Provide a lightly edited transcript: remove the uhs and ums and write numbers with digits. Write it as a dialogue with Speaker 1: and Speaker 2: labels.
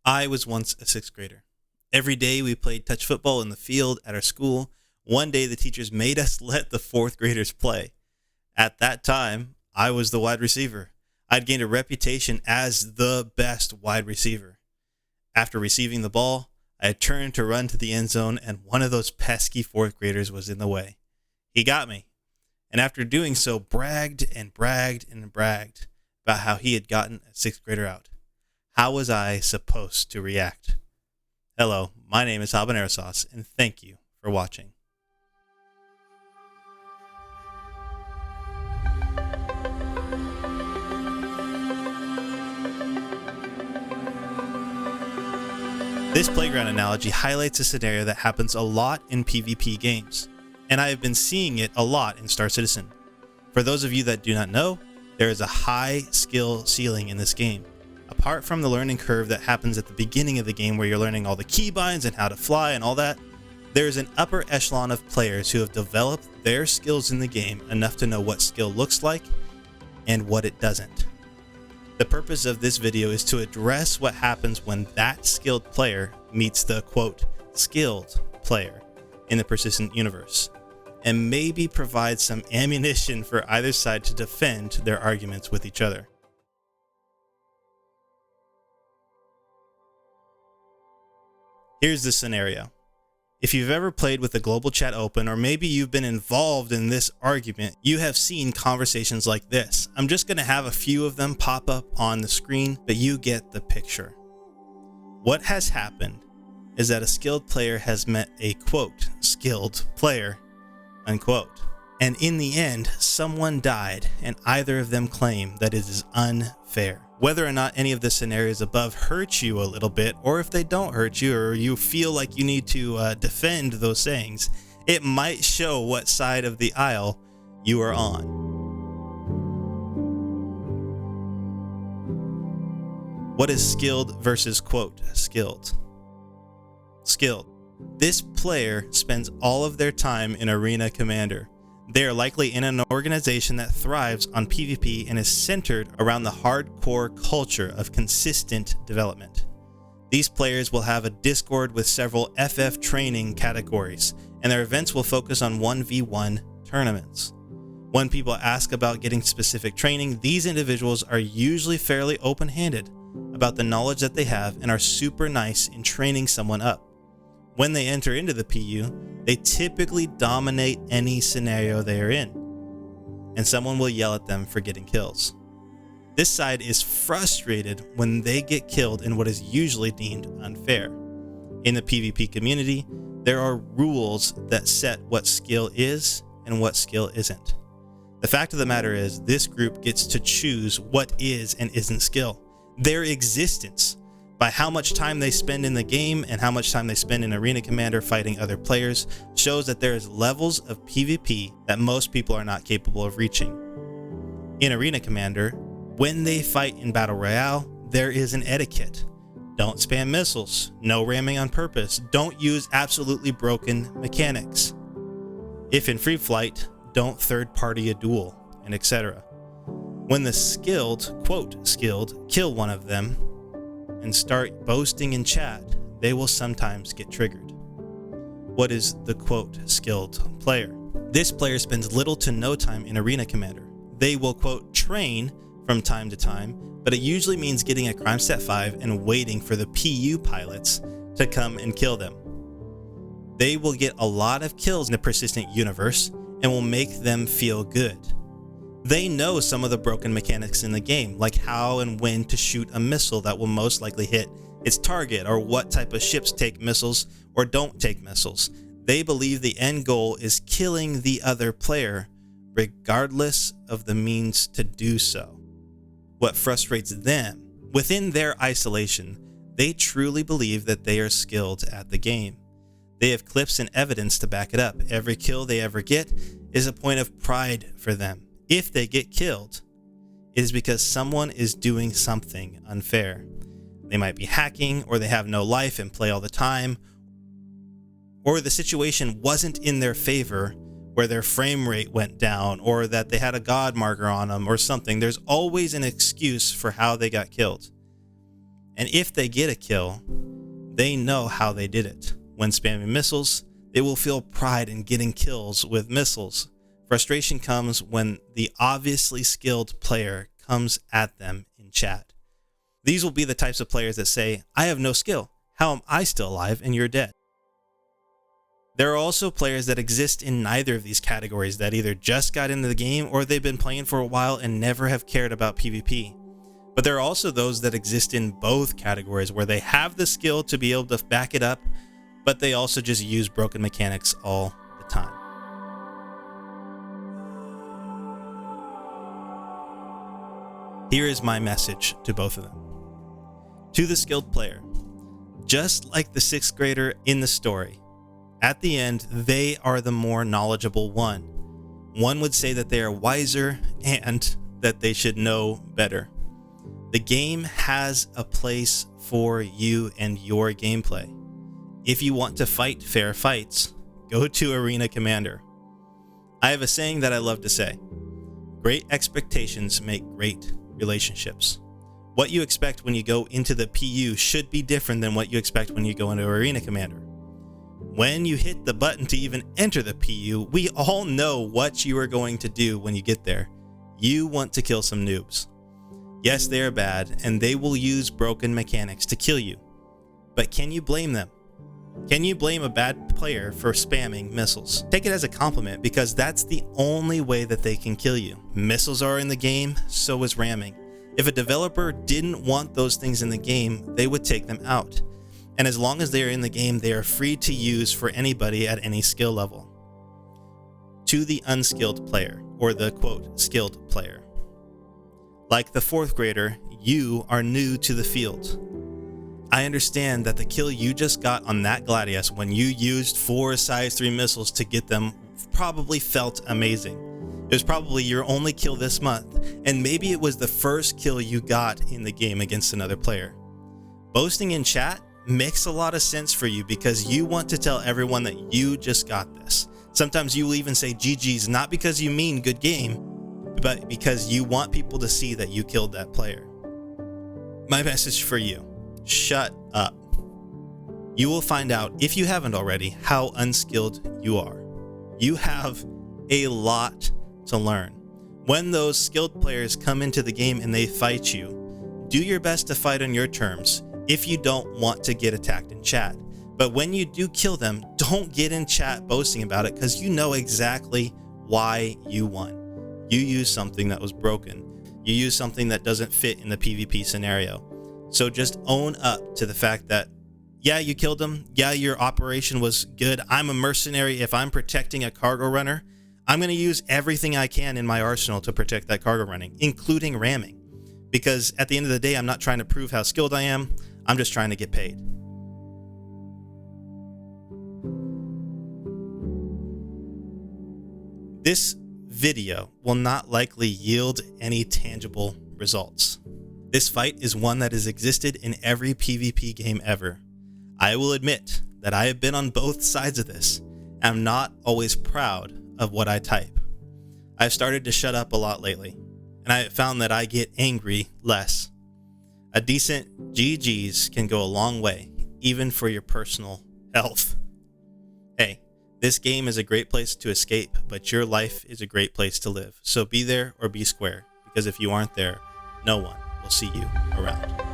Speaker 1: I was once a sixth grader. Every day we played touch football in the field at our school. One day the teachers made us let the fourth graders play. At that time, I was the wide receiver. I'd gained a reputation as the best wide receiver. After receiving the ball, I had turned to run to the end zone, and one of those pesky fourth graders was in the way. He got me, and after doing so, bragged about how he had gotten a sixth grader out. How was I supposed to react? Hello, my name is Habanero Sauce, and thank you for watching. This playground analogy highlights a scenario that happens a lot in PvP games, and I have been seeing it a lot in Star Citizen. For those of you that do not know, there is a high skill ceiling in this game. Apart from the learning curve that happens at the beginning of the game where you're learning all the keybinds and how to fly and all that, there is an upper echelon of players who have developed their skills in the game enough to know what skill looks like and what it doesn't. The purpose of this video is to address what happens when that skilled player meets the quote skilled player in the persistent universe, and maybe provide some ammunition for either side to defend their arguments with each other. Here's the scenario. If you've ever played with the global chat open, or maybe you've been involved in this argument, you have seen conversations like this. I'm just going to have a few of them pop up on the screen, but you get the picture. What has happened is that a skilled player has met a quote skilled player unquote, and in the end someone died, and either of them claim that it is unfair. Whether or not any of the scenarios above hurt you a little bit, or if they don't hurt you, or you feel like you need to defend those sayings, it might show what side of the aisle you are on. What is skilled versus quote skilled? Skilled. This player spends all of their time in Arena Commander. They are likely in an organization that thrives on PvP and is centered around the hardcore culture of consistent development. These players will have a Discord with several FF training categories, and their events will focus on 1v1 tournaments. When people ask about getting specific training, these individuals are usually fairly open-handed about the knowledge that they have and are super nice in training someone up. When they enter into the PU, they typically dominate any scenario they are in, and someone will yell at them for getting kills. This side is frustrated when they get killed in what is usually deemed unfair. In the PvP community, there are rules that set what skill is and what skill isn't. The fact of the matter is, this group gets to choose what is and isn't skill. Their existence, by how much time they spend in the game and how much time they spend in Arena Commander fighting other players, shows that there is levels of PvP that most people are not capable of reaching. In Arena Commander, when they fight in Battle Royale, there is an etiquette. Don't spam missiles, no ramming on purpose, don't use absolutely broken mechanics. If in free flight, don't third party a duel, and etc. When the skilled, quote skilled, kill one of them, and start boasting in chat, they will sometimes get triggered. What is the quote skilled player? This player spends little to no time in Arena Commander. They will quote train from time to time, but it usually means getting a crime stat 5 and waiting for the PU pilots to come and kill them. They will get a lot of kills in the persistent universe and will make them feel good. They know some of the broken mechanics in the game, like how and when to shoot a missile that will most likely hit its target, or what type of ships take missiles or don't take missiles. They believe the end goal is killing the other player, regardless of the means to do so. What frustrates them, within their isolation, they truly believe that they are skilled at the game. They have clips and evidence to back it up. Every kill they ever get is a point of pride for them. If they get killed, it is because someone is doing something unfair. They might be hacking, or they have no life and play all the time, or the situation wasn't in their favor where their frame rate went down, or that they had a god marker on them or something. There's always an excuse for how they got killed. And if they get a kill, they know how they did it. When spamming missiles, they will feel pride in getting kills with missiles. Frustration comes when the obviously skilled player comes at them in chat. These will be the types of players that say, I have no skill. How am I still alive and you're dead? There are also players that exist in neither of these categories that either just got into the game or they've been playing for a while and never have cared about PvP. But there are also those that exist in both categories where they have the skill to be able to back it up, but they also just use broken mechanics all the time. Here is my message to both of them. To the skilled player, just like the 6th grader in the story, at the end, they are the more knowledgeable one. One would say that they are wiser and that they should know better. The game has a place for you and your gameplay. If you want to fight fair fights, go to Arena Commander. I have a saying that I love to say. Great expectations make great relationships. What you expect when you go into the PU should be different than what you expect when you go into Arena Commander. When you hit the button to even enter the PU, we all know what you are going to do when you get there. You want to kill some noobs. Yes, they are bad, and they will use broken mechanics to kill you. But can you blame them? Can you blame a bad player for spamming missiles? Take it as a compliment, because that's the only way that they can kill you. Missiles are in the game, so is ramming. If a developer didn't want those things in the game, they would take them out. And as long as they are in the game, they are free to use for anybody at any skill level. To the unskilled player, or the quote, skilled player. Like the 4th grader, you are new to the field. I understand that the kill you just got on that Gladius when you used 4 size 3 missiles to get them probably felt amazing. It was probably your only kill this month, and maybe it was the first kill you got in the game against another player. Boasting in chat makes a lot of sense for you because you want to tell everyone that you just got this. Sometimes you will even say GG's not because you mean good game, but because you want people to see that you killed that player. My message for you, shut up. You will find out, if you haven't already, how unskilled you are. You have a lot to learn. When those skilled players come into the game and they fight you, do your best to fight on your terms if you don't want to get attacked in chat. But when you do kill them, don't get in chat boasting about it because you know exactly why you won. You used something that was broken. You used something that doesn't fit in the PvP scenario. So just own up to the fact that, yeah, you killed him. Yeah, your operation was good. I'm a mercenary. If I'm protecting a cargo runner, I'm going to use everything I can in my arsenal to protect that cargo running, including ramming. Because at the end of the day, I'm not trying to prove how skilled I am. I'm just trying to get paid. This video will not likely yield any tangible results. This fight is one that has existed in every PvP game ever. I will admit that I have been on both sides of this, and I'm not always proud of what I type. I've started to shut up a lot lately, and I have found that I get angry less. A decent GG's can go a long way, even for your personal health. Hey, this game is a great place to escape, but your life is a great place to live. So be there or be square, because if you aren't there, no one will see you around.